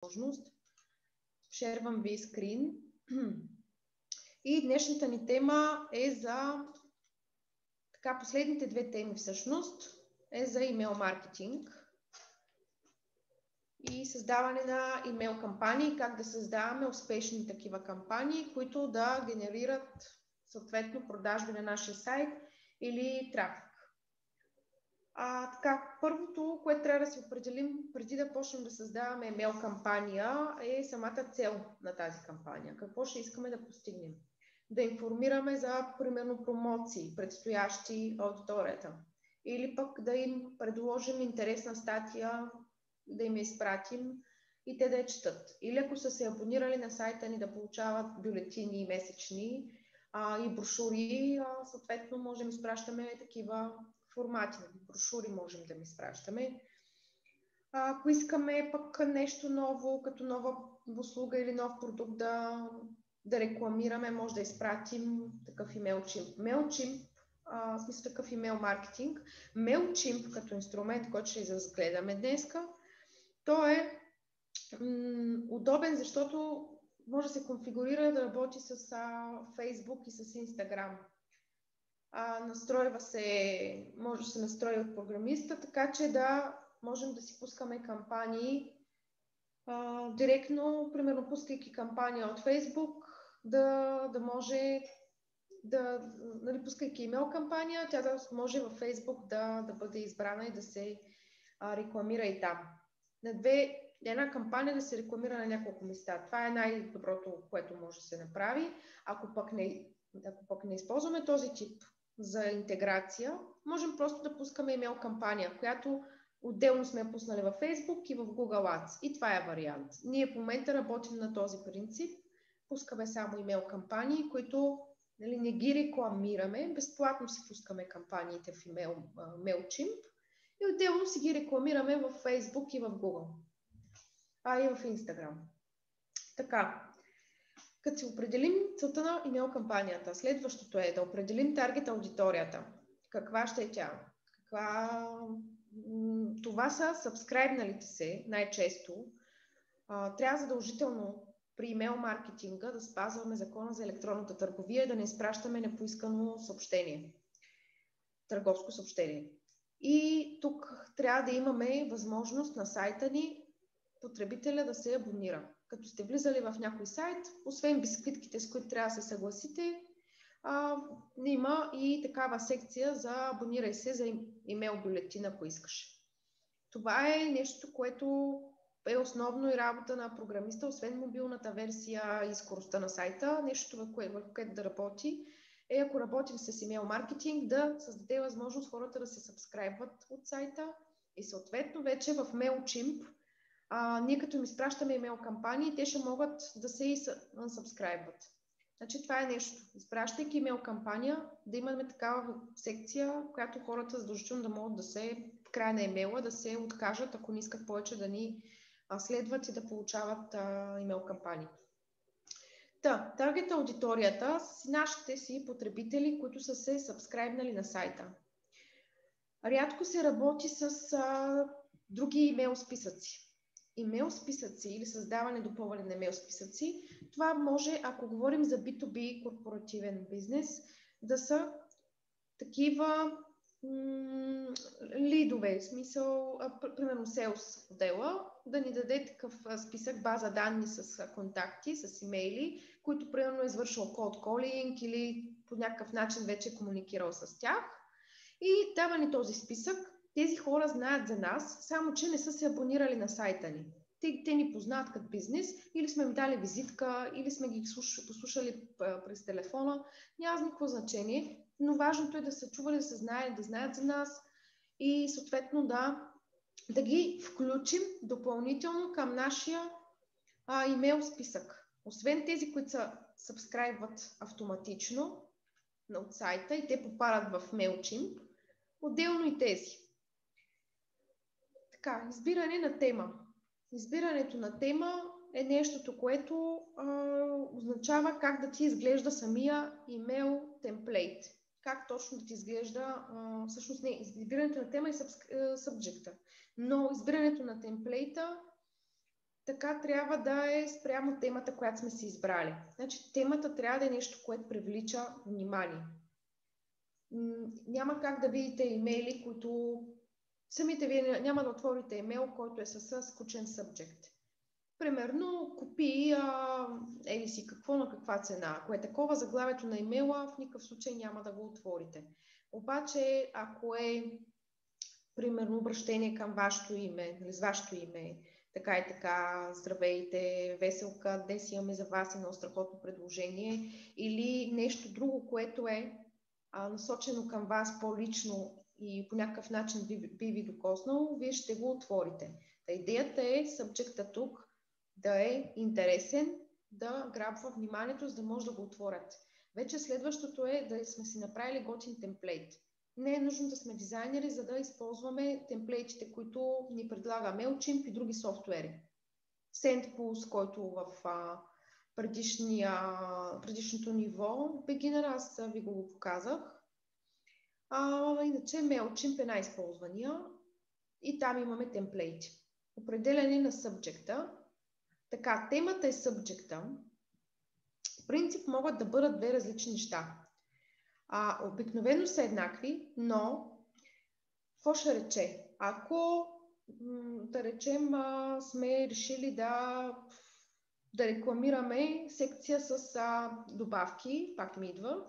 възможност. Шервам ви скрин. И днешната ни тема е за последните две теми всъщност е за имейл маркетинг и създаване на имейл кампании, как да създаваме успешни такива кампании, които да генерират съответно продажби на нашия сайт или трафик. Първото, което трябва да се определим преди да почнем да създаваме имейл кампания, е самата цел на тази кампания. Какво ще искаме да постигнем? Да информираме за, примерно, промоции, предстоящи аудиторията. Или пък да им предложим интересна статия, да им я изпратим и те да я четат. Или ако са се абонирали на сайта ни, да получават бюлетини месечни и брошури, съответно можем да изпращаме такива формати. Брошури можем да ми изпращаме. Ако искаме пък нещо ново, като нова услуга или нов продукт да рекламираме, може да изпратим такъв MailChimp. MailChimp, в смисъл такъв имейл маркетинг. MailChimp като инструмент, който ще разгледаме днеска, той е удобен, защото може да се конфигурира да работи с Facebook и с Instagram. Може да се настрои от програмиста, така че да можем да си пускаме кампании директно, примерно пускайки кампания от Facebook, да може пускайки имейл кампания, тя да може във Facebook да бъде избрана и да се рекламира и там. Една кампания да се рекламира на няколко места. Това е най-доброто, което може да се направи. Ако пък не използваме този тип за интеграция, можем просто да пускаме имейл кампания, която отделно сме пуснали във Facebook и в Google Ads. И това е вариант. Ние в момента работим на този принцип. Пускаме само имейл кампании, които не ги рекламираме. Безплатно си пускаме кампаниите в MailChimp и отделно си ги рекламираме в Facebook и в Google. И в Instagram. Така. Като се определим целта на имейл кампанията, следващото е да определим таргет аудиторията. Каква ще е тя? Това са сабскрайбналите се най-често. Трябва задължително при имейл маркетинга да спазваме закона за електронната търговия и да не изпращаме непоискано съобщение. Търговско съобщение. И тук трябва да имаме възможност на сайта ни потребителя да се абонира. Като сте влизали в някой сайт, освен бисквитките, с които трябва да се съгласите, има и такава секция за абонирай се за имейл бюлетин, ако искаш. Това е нещо, което е основно и работа на програмиста, освен мобилната версия и скоростта на сайта. Нещо, върху което да работи, е ако работим с имейл маркетинг, да създаде възможност хората да се сабскрайбват от сайта и съответно вече в MailChimp ние като им изпращаме имейл кампании, те ще могат да се и unsubscribe-ват. Значи това е нещо. Изпращайки имейл кампания, да имаме такава секция, в която хората задължително да могат да се, в края на имейла, да се откажат, ако не искат повече да ни следват и да получават имейл кампании. Таргет аудиторията са нашите си потребители, които са се сабскрайбнали на сайта. Рядко се работи с други имейл списъци. Имейл списъци или създаване, допълване на имейл списъци, това може, ако говорим за B2B корпоративен бизнес, да са такива лидове, в смисъл, примерно sales модела, да ни даде такъв списък, база данни с контакти, с имейли, които примерно е извършил cold calling или по някакъв начин вече е комуникирал с тях и дава ни този списък. Тези хора знаят за нас, само че не са се абонирали на сайта ни. Те ни познават като бизнес, или сме им дали визитка, или сме ги послушали през телефона. Няма никакво значение, но важното е да са чували, да се знаят, да знаят за нас и съответно да ги включим допълнително към нашия имейл списък. Освен тези, които се сабскрайбват автоматично от сайта и те попадат в MailChimp, отделно и тези. Избиране на тема. Избирането на тема е нещото, което означава как да ти изглежда самия имейл темплейт. Как точно да ти изглежда, всъщност не, избирането на тема е сабджекта, но избирането на темплейта така трябва да е спрямо темата, която сме си избрали. Значи темата трябва да е нещо, което привлича внимание. Няма как да видите имейли, които самите вие няма да отворите имейл, който е със скучен subject. Примерно, купи еди си какво на каква цена. Ако е такова заглавието на имейла, в никакъв случай няма да го отворите. Обаче, ако е примерно обращение към вашето име, нали, с вашето име, така и така, здравейте, веселка, днес имаме за вас едно страхотно предложение, или нещо друго, което е насочено към вас по-лично и по някакъв начин би ви докоснало, вие ще го отворите. Та идеята е subject-а тук да е интересен, да грабва вниманието, за да може да го отворят. Вече следващото е да сме си направили готин темплейт. Не е нужно да сме дизайнери, за да използваме темплейтите, които ни предлага MailChimp и други софтуери. SendPulse, който в предишното ниво, Beginner, аз ви го показах. Иначе MailChimp е най-използвания и там имаме темплейти. Определяне на subject-а. Така, темата е subject-а. В принцип могат да бъдат две различни неща. Обикновено са еднакви, но какво ще рече? Ако, да речем, сме решили да рекламираме секция с добавки, пак ми идва,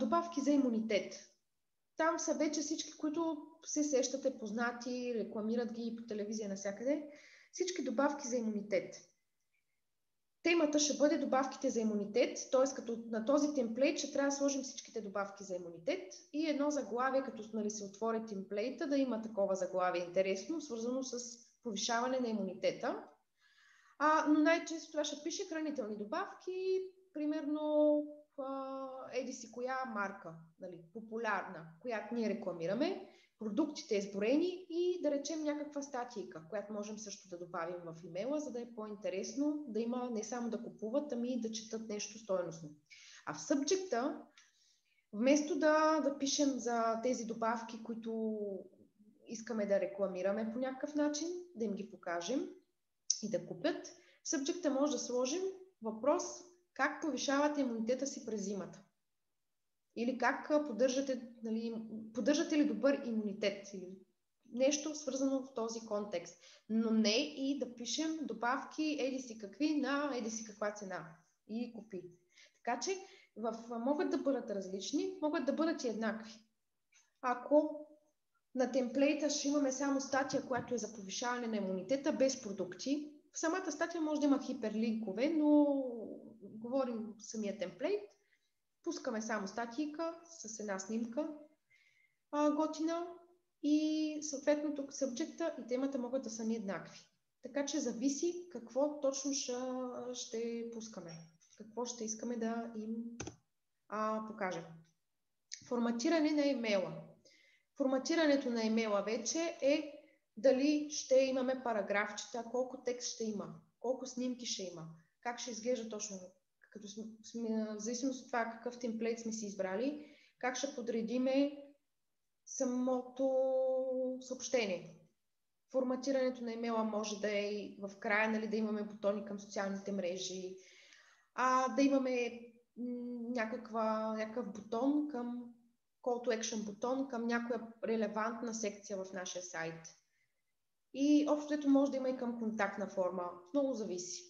добавки за имунитет. Там са вече всички, които се сещате, познати, рекламират ги по телевизия навсякъде, всички добавки за имунитет. Темата ще бъде добавките за имунитет, т.е. като на този темплейт ще трябва да сложим всичките добавки за имунитет и едно заглавие, като се отвори темплейта, да има такова заглавие интересно, свързано с повишаване на имунитета. Но най-често това ще пише хранителни добавки, примерно еди си коя марка, нали, популярна, която ние рекламираме, продуктите изброени и да речем някаква статийка, която можем също да добавим в имейла, за да е по-интересно, да има не само да купуват, ами и да четат нещо стойностно. А в subject-а, вместо да пишем за тези добавки, които искаме да рекламираме по някакъв начин, да им ги покажем и да купят, в subject-а може да сложим въпрос как повишавате имунитета си през зимата. Или как поддържате ли добър имунитет, или нещо свързано в този контекст. Но не и да пишем добавки еди си какви на еди си каква цена и купи. Така че могат да бъдат различни, могат да бъдат и еднакви. Ако на темплейта ще имаме само статия, която е за повишаване на имунитета без продукти, в самата статия може да има хиперлинкове, но говорим самия темплейт, пускаме само статийка с една снимка готина и съответно тук subject-а и темата могат да са ни еднакви. Така че зависи какво точно ще пускаме, какво ще искаме да им покажем. Форматиране на имейла. Форматирането на имейла вече е дали ще имаме параграфчета, колко текст ще има, колко снимки ще има, как ще изглежда точно, в зависимост от това какъв темплейт сме си избрали, как ще подредиме самото съобщение. Форматирането на имейла може да е и в края, нали, да имаме бутони към социалните мрежи, да имаме някакъв бутон към call to action бутон към някоя релевантна секция в нашия сайт. И общото може да има и към контактна форма. Много зависи.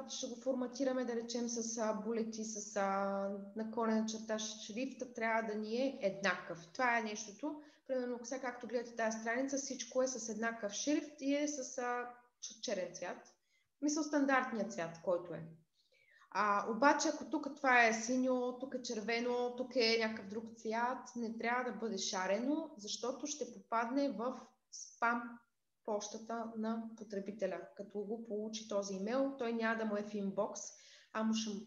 Ще го форматираме, да речем, с булети, с наклонена черта. Шрифта трябва да ни е еднакъв. Това е нещото. Примерно, сега както гледате тази страница, всичко е с еднакъв шрифт и е с черен цвят. Мисля, стандартният цвят, който е. Обаче, ако тук това е синьо, тук е червено, тук е някакъв друг цвят, не трябва да бъде шарено, защото ще попадне в спам пощата на потребителя. Като го получи този имейл, той няма да му е в инбокс,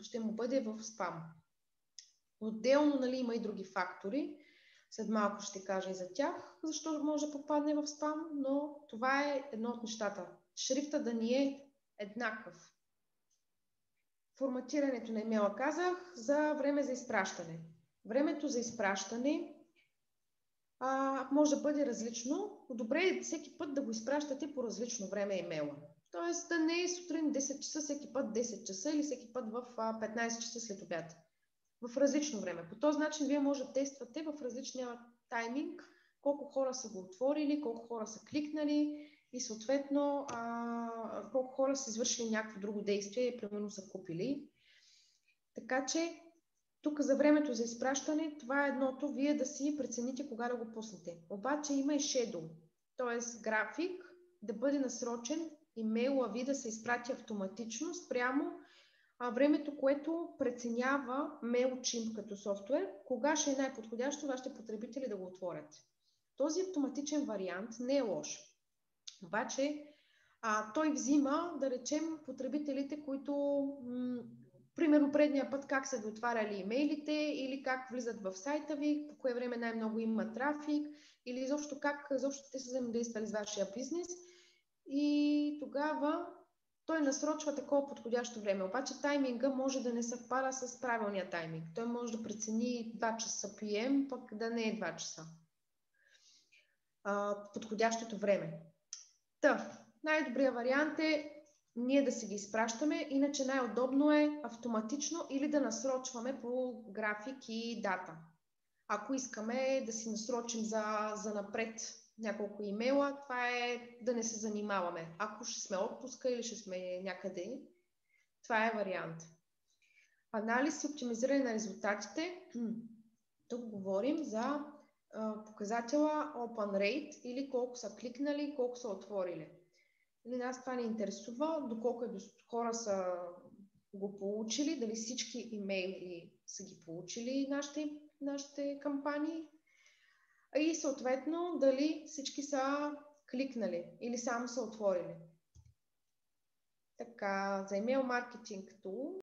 ще му бъде в спам. Отделно, нали, има и други фактори. След малко ще кажа и за тях, защо може да попадне в спам, но това е едно от нещата. Шрифта да ни е еднакъв. Форматирането на имейла казах за време за изпращане. Времето за изпращане може да бъде различно, но добре е всеки път да го изпращате по различно време имейла. Тоест да не е сутрин 10 часа, всеки път 10 часа или всеки път в 15 часа след обяд. В различно време. По този начин вие може да тествате в различния тайминг колко хора са го отворили, колко хора са кликнали и съответно колко хора са извършили някакво друго действие, примерно са купили. Така че тук за времето за изпращане, това е едното, вие да си прецените кога да го пуснете. Обаче има и schedule, т.е. график да бъде насрочен, имейла ви да се изпрати автоматично спрямо времето, което преценява MailChimp като софтуер, кога ще е най-подходящо вашите потребители да го отворят. Този автоматичен вариант не е лош. Обаче той взима, да речем, потребителите, които примерно предния път как са ви отваряли имейлите или как влизат в сайта ви, по кое време най-много има трафик или изобщо как те са взаимодействали с вашия бизнес. И тогава той насрочва такова подходящо време. Обаче тайминга може да не съвпада с правилния тайминг. Той може да прецени 2 часа PM, пък да не е 2 часа. Подходящото време. Най-добрият вариант е ние да си ги изпращаме, иначе най-удобно е автоматично или да насрочваме по график и дата. Ако искаме да си насрочим за напред няколко имейла, това е да не се занимаваме. Ако ще сме отпуска или ще сме някъде, това е вариант. Анализ и оптимизиране на резултатите. Тук говорим за показателя Open Rate или колко са кликнали, колко са отворили. Или нас това не интересува, доколко хора са го получили, дали всички имейли са ги получили нашите кампании и съответно дали всички са кликнали или само са отворили. Така, за имейл маркетинг tool